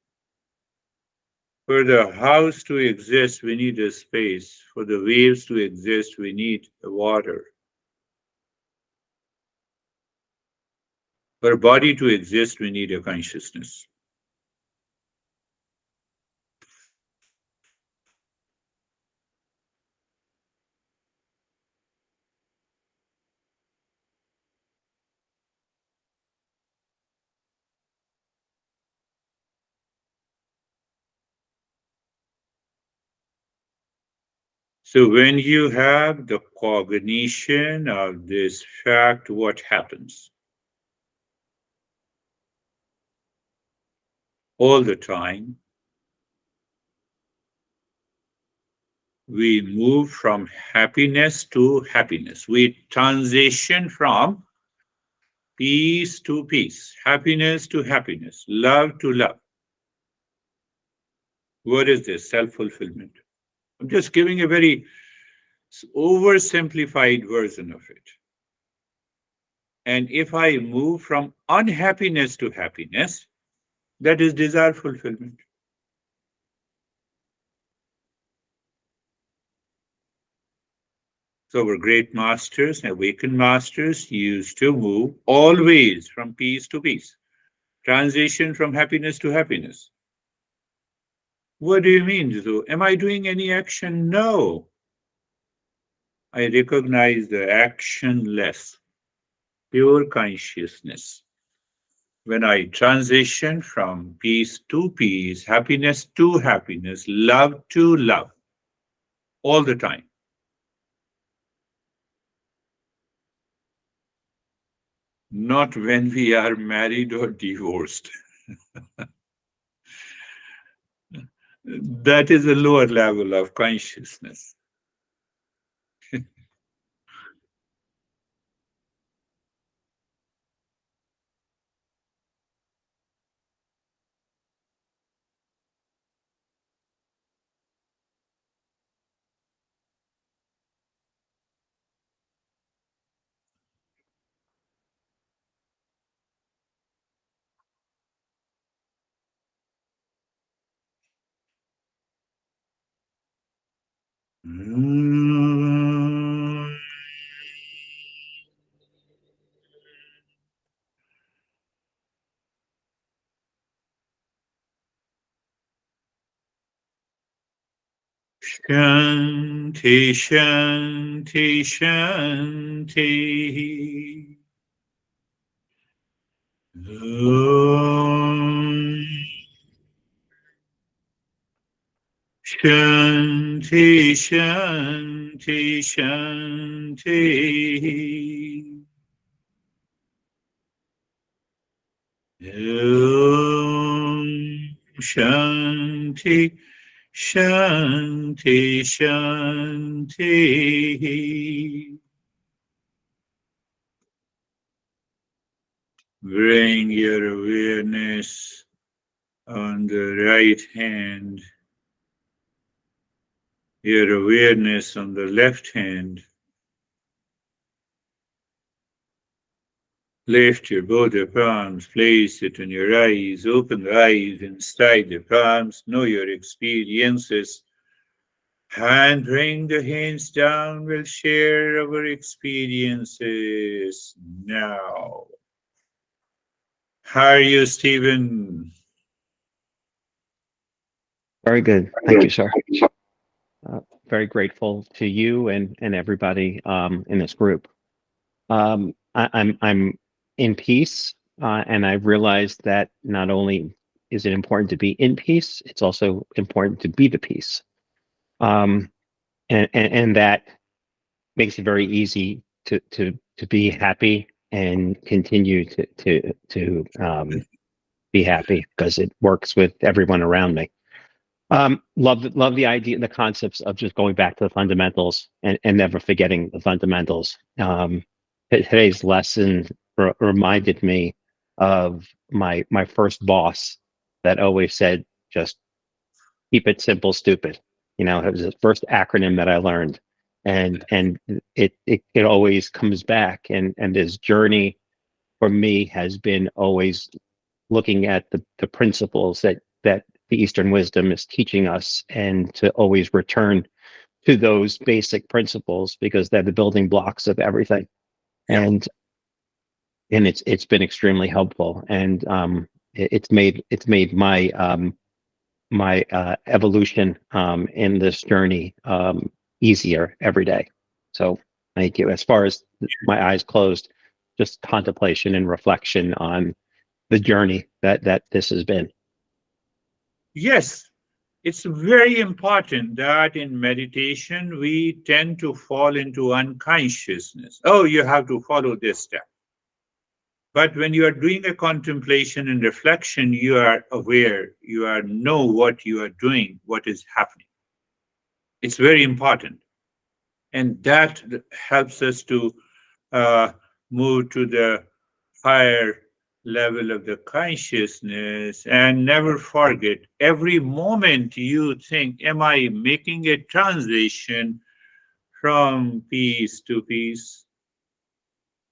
For the house to exist, we need a space. For the waves to exist, we need water. For a body to exist, we need a consciousness. So when you have the cognition of this fact, what happens? All the time, we move from happiness to happiness. We transition from peace to peace, happiness to happiness, love to love. What is this? Self-fulfillment. I'm just giving a very oversimplified version of it. And if I move from unhappiness to happiness, that is desire fulfillment. So our great masters, awakened masters, used to move always from peace to peace, transition from happiness to happiness. What do you mean? So, am I doing any action? No. I recognize the actionless, pure consciousness. When I transition from peace to peace, happiness to happiness, love to love, all the time. Not when we are married or divorced. That is a lower level of consciousness. Shanti, Shanti, Shanti. Om. Shanti, Shanti, Shanti. Om. Shanti, Shanti, Shanti. Bring your awareness on the right hand, your awareness on the left hand. Lift your both your palms, place it on your eyes, open the eyes inside the palms, know your experiences, and bring the hands down. We'll share our experiences now. How are you, Stephen? Very good. Thank you, sir. Very grateful to you and everybody in this group. I'm in peace, and I've realized that not only is it important to be in peace, it's also important to be the peace, and that makes it very easy to be happy and continue to be happy because it works with everyone around me. Love the idea, the concepts of just going back to the fundamentals and never forgetting the fundamentals. Today's lesson reminded me of my first boss that always said, just keep it simple, stupid. It was the first acronym that I learned, and it always comes back. And this journey for me has been always looking at the principles that the Eastern wisdom is teaching us, and to always return to those basic principles because they're the building blocks of everything. Yeah. And it's been extremely helpful, and it's made my evolution in this journey easier every day. So thank you. As far as my eyes closed, just contemplation and reflection on the journey that this has been. Yes, it's very important that in meditation we tend to fall into unconsciousness. Oh, you have to follow this step. But when you are doing a contemplation and reflection, you are aware, you are know what you are doing, what is happening. It's very important. And that helps us to uh, move to the higher level of the consciousness. And never forget, every moment you think, am I making a transition from peace to peace,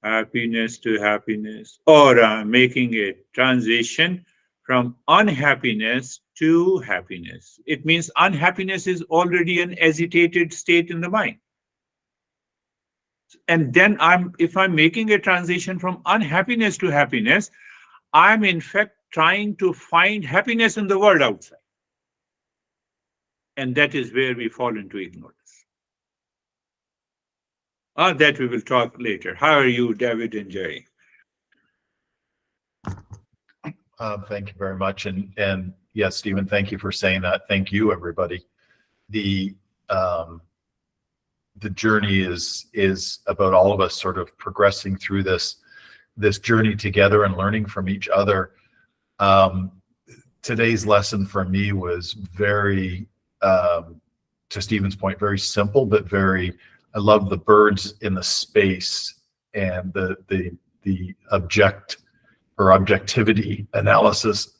happiness to happiness, or making a transition from unhappiness to happiness? It means unhappiness is already an agitated state in the mind. And then if I'm making a transition from unhappiness to happiness, I'm in fact trying to find happiness in the world outside. And that is where we fall into ignorance. That we will talk later. How are you, David and Jerry? Thank you very much. And yes, Stephen, thank you for saying that. Thank you, everybody. The um, the journey is about all of us sort of progressing through this journey together and learning from each other. Um, Today's lesson for me was very, to Stephen's point, very simple, but very. I love the birds in the space and the objectivity analysis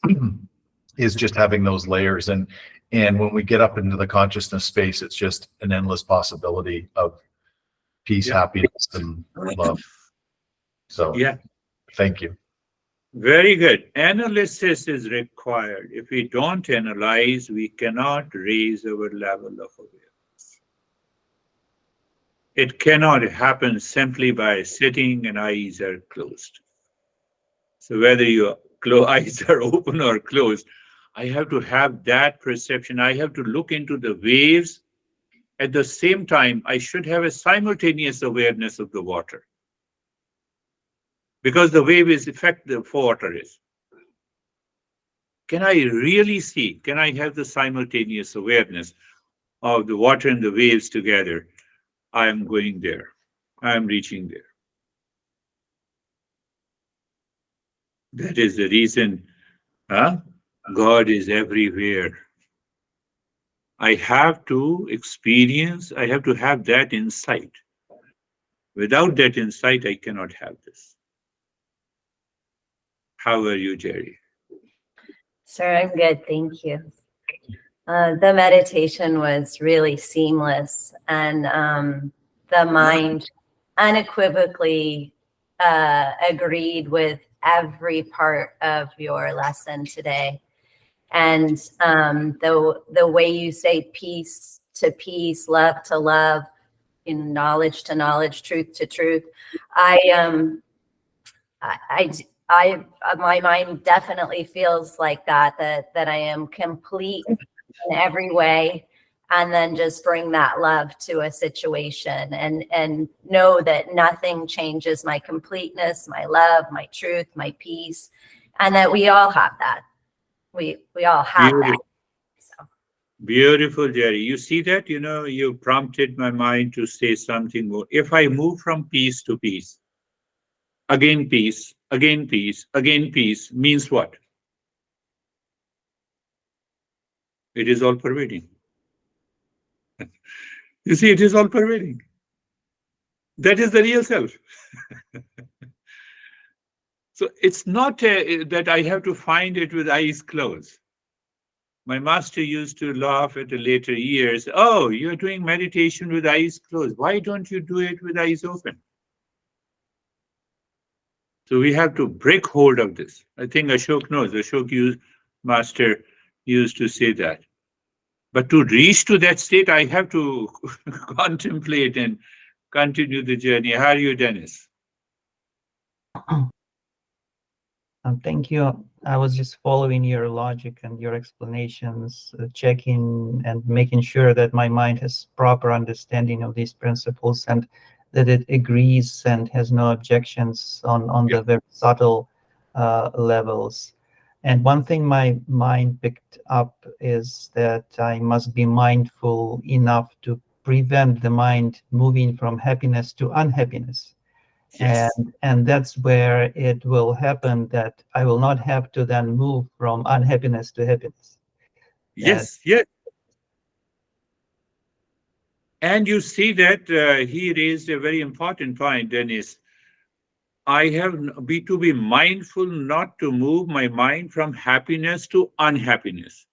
is just having those layers. And when we get up into the consciousness space, it's just an endless possibility of peace, Yeah. happiness, and love. So Yeah, thank you. very good. Analysis is required. If we don't analyze, we cannot raise our level of awareness. It cannot happen simply by sitting and eyes are closed. So whether your eyes are open or closed, I have to have that perception. I have to look into the waves. At the same time, I should have a simultaneous awareness of the water, because the wave is effective, water is. Can I really see? Can I have the simultaneous awareness of the water and the waves together? I am going there. I am reaching there. That is the reason, huh? God is everywhere. I have to experience, I have to have that insight. Without that insight, I cannot have this. How are you, Jerry? Sir, I'm good. Thank you. The meditation was really seamless, and the mind unequivocally agreed with every part of your lesson today. And the way you say peace to peace, love to love, knowledge to knowledge, truth to truth, I my mind definitely feels like that I am complete in every way, and then just bring that love to a situation, and know that nothing changes my completeness, my love, my truth, my peace, and that we all have that. We all have that. So. Beautiful, Jerry. You see that? You prompted my mind to say something more. If I move from peace to peace, again peace, again peace, again peace, means what? It is all pervading. You see, it is all pervading. That is the real self. So it's not that I have to find it with eyes closed. My master used to laugh at the later years. Oh, you're doing meditation with eyes closed. Why don't you do it with eyes open? So we have to break hold of this. I think Ashok knows. Master used to say that. But to reach to that state, I have to contemplate and continue the journey. How are you, Dennis? Thank you. I was just following your logic and your explanations, checking and making sure that my mind has proper understanding of these principles and that it agrees and has no objections on the very subtle levels. And one thing my mind picked up is that I must be mindful enough to prevent the mind moving from happiness to unhappiness. Yes. And that's where it will happen that I will not have to then move from unhappiness to happiness. Yes, yes. And you see that he raised a very important point, Dennis. I have to be mindful not to move my mind from happiness to unhappiness.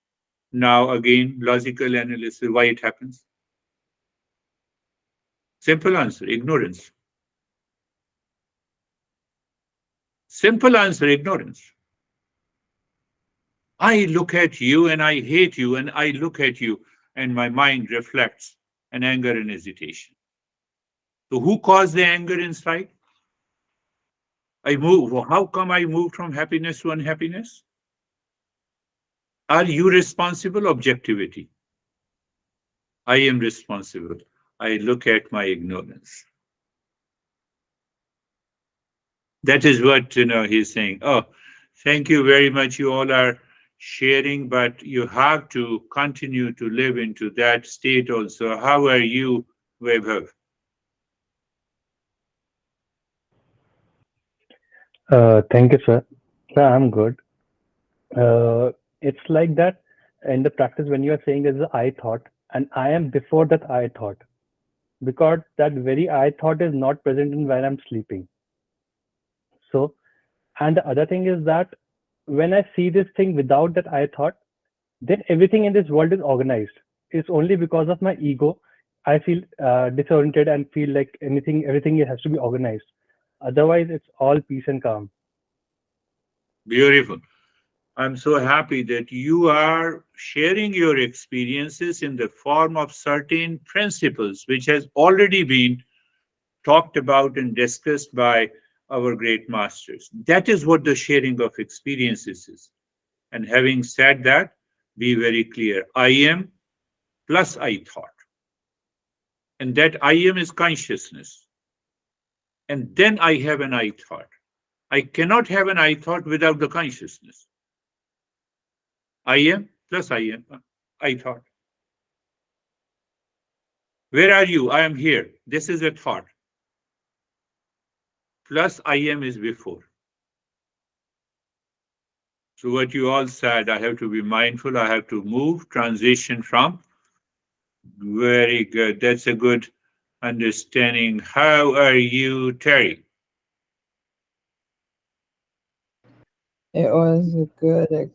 Now, again, logical analysis, why it happens? Simple answer, ignorance. Simple answer, ignorance. I look at you and I hate you, and I look at you and my mind reflects an anger and hesitation. So who caused the anger inside? I move. How come I moved from happiness to unhappiness? Are you responsible? Objectivity. I am responsible. I look at my ignorance. That is what he's saying. Oh, thank you very much. You all are sharing, but you have to continue to live into that state also. How are you, Vaibhav? Thank you, sir. Sir, I'm good. It's like that in the practice when you are saying there's a I thought, and I am before that I thought, because that very I thought is not present in when I'm sleeping. So, and the other thing is that when I see this thing without that I thought, then everything in this world is organized. It's only because of my ego I feel disoriented and feel like everything has to be organized. Otherwise, it's all peace and calm. Beautiful. I'm so happy that you are sharing your experiences in the form of certain principles, which has already been talked about and discussed by our great masters. That is what the sharing of experiences is. And having said that, be very clear. I am plus I thought. And that I am is consciousness. And then I have an I thought. I cannot have an I thought without the consciousness. I am plus I am, I thought. Where are you? I am here. This is a thought. Plus I am is before. So what you all said, I have to be mindful. I have to move, transition from. Very good. That's a good understanding. How are you, Terry? It was a good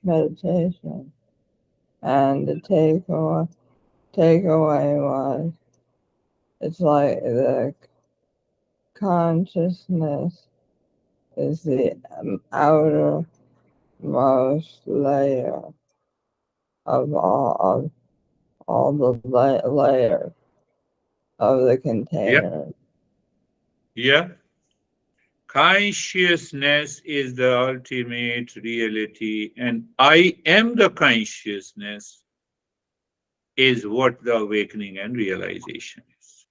meditation, and the takeaway was it's like the consciousness is the outermost layer of all the layers of the Yeah. container. Yeah. Consciousness is the ultimate reality, and I am the consciousness is what the awakening and realization is.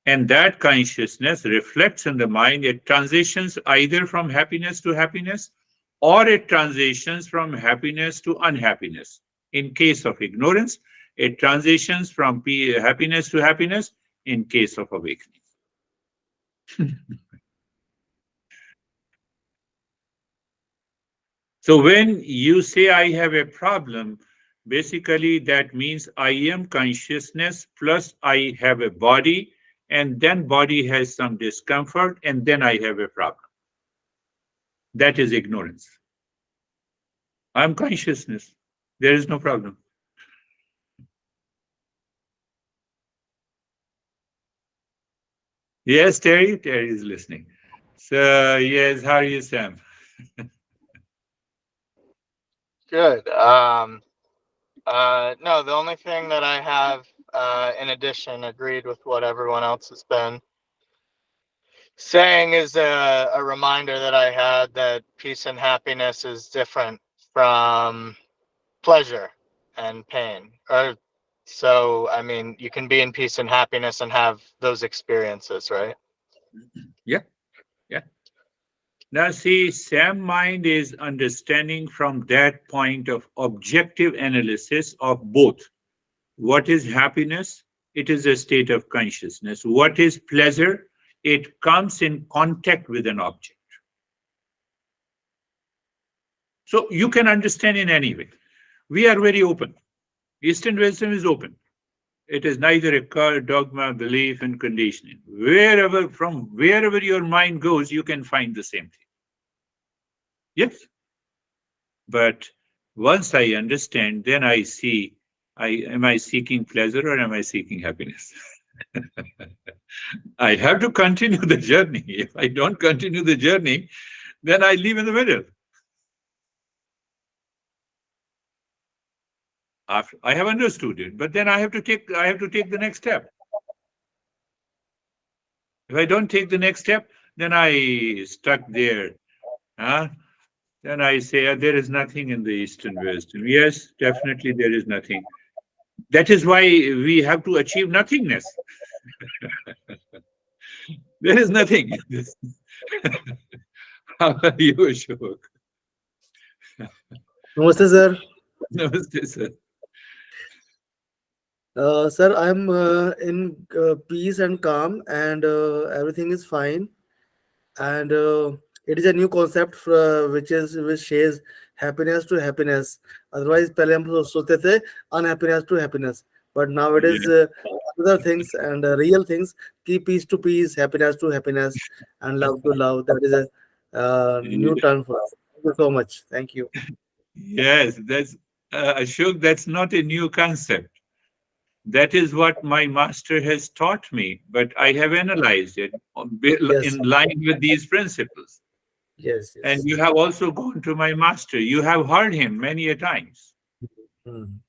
And that consciousness reflects in the mind. It transitions either from happiness to happiness or it transitions from happiness to unhappiness. In case of ignorance, it transitions from happiness to happiness in case of awakening. So when you say I have a problem, basically that means I am consciousness plus I have a body, and then body has some discomfort, and then I have a problem. That is ignorance. I'm consciousness. There is no problem. Yes, Terry? Terry is listening. So, yes, how are you, Sam? Good. No, the only thing that I have, in addition, agreed with what everyone else has been saying, is a reminder that I had that peace and happiness is different from pleasure and pain. So, I mean, you can be in peace and happiness and have those experiences, right? Yeah, yeah. Now, see, Sam mind is understanding from that point of objective analysis of both. What is happiness? It is a state of consciousness. What is pleasure? It comes in contact with an object. So you can understand in any way. We are very open. Eastern wisdom is open. It is neither a dogma, belief, and conditioning. From wherever your mind goes, you can find the same thing. Yes. But once I understand, then I see, am I seeking pleasure or am I seeking happiness? I have to continue the journey. If I don't continue the journey, then I live in the middle. After I have understood it, but then I have to take the next step. If I don't take the next step, then I stuck there. Then I say, there is nothing in the Eastern wisdom. Yes, definitely there is nothing. That is why we have to achieve nothingness. There is nothing. How are you, Ashok? Namaste, sir. Namaste, sir. Sir, I'm in peace and calm, and everything is fine. And it is a new concept which says happiness to happiness. Otherwise, पहले हम सोचते थे unhappiness to happiness. But now it is other things and real things. Keep peace to peace, happiness to happiness, and love to love. That is a new term for us. Thank you so much. Thank you. Yes, that's Ashok. That's not a new concept. That is what my master has taught me, but I have analyzed it Yes. in line with these principles. Yes. And Yes. you have also gone to my master. You have heard him many a times. Hmm.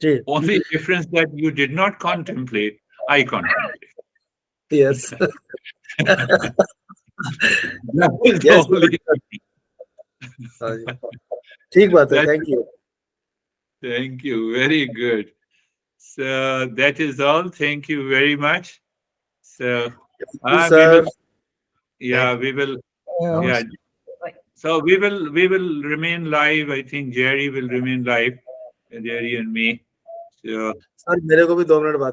Ji. Only difference that you did not contemplate, I contemplate. Yes. That is the Yes. only. ठीक बात है. That, Thank you. thank you. Very good. So that is all. Thank you very much. So we will, Sir. yeah, we will, yeah. So we will remain live. I think Jerry will remain live, Jerry and me. So sir मेरे को भी 2 minute बात